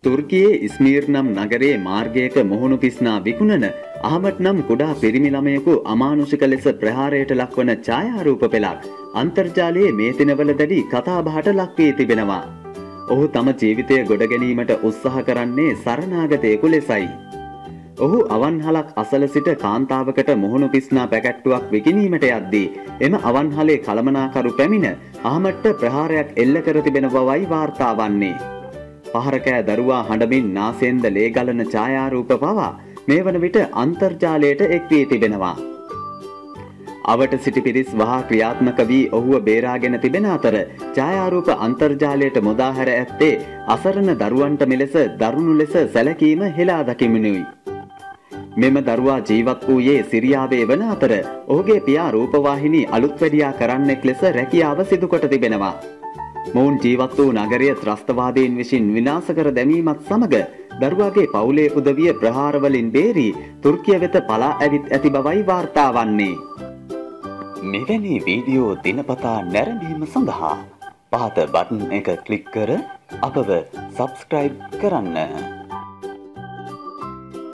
තුර්කියේ ඉස්මීර් නම් නගරයේ මාර්ගයක මුහුණු පිස්නා විකුණන අහමඩ් නම් කුඩා පිරිමි ළමයෙකු අමානුෂික ලෙස ප්‍රහාරයට ලක්වන ඡායාරූප පෙළක් අන්තර්ජාලයේ මේ දිනවලදී කතාබහට ලක් වී තිබෙනවා. ඔහු තම ජීවිතය ගොඩ ගැනීමට උත්සාහ කරන්නේ සරණාගතයෙකු ලෙසයි. ඔහු අවන්හලක් අසල සිට කාන්තාවකට මුහුණු පිස්නා පැකැට්ටුවක් විකිණීමට යද්දී එම අවන්හලේ කළමනාකරු පැමිණ අහමඩ්ට ප්‍රහාරයක් එල්ල කර තිබෙන බවයි වාර්තා වන්නේ. පහරකෑ දරුවා හඬමින් නාසයෙන්ද ලේ ගලන ඡායාරූප පවා මේ වන විට අන්තර්ජාලයට එක් වී තිබෙනවා. අවට සිටි පිරිස් වහා ක්‍රියාත්මක වී ඔහුව බේරාගෙන තිබෙන අතර ඡායාරූප අන්තර්ජාලයට මුදා හැර ඇත්තේ අසරණ දරුවන්ට මෙලෙස දරුණු ලෙස සැලකීම හෙලා දකිමිනුයි. මෙම දරුවා ජීවත් වූයේ සිරියාවේ වන අතර ඔහුගේ පියා රූපවාහිනී අලුත් වැඩියා කරන්නෙක් ලෙස රැකියාව සිදු කොට තිබෙනවා. මොවුන් ජීවත් වූ නගරය ත්‍රස්තවාදීන් විසින් විනාශ කර දැමීමත් සමග දරුවාගේ පවුලේ උදවිය ප්‍රහාරවලින් බේරී තුර්කිය වෙත පලා ඇවිත් ඇති බවයි වාර්තා වන්නේ. මෙවැනි වීඩියෝ දිනපතා නැරඹීම සඳහා පහත බටන් එක ක්ලික් කර අපව සබ්ස්ක්‍රයිබ් කරන්න.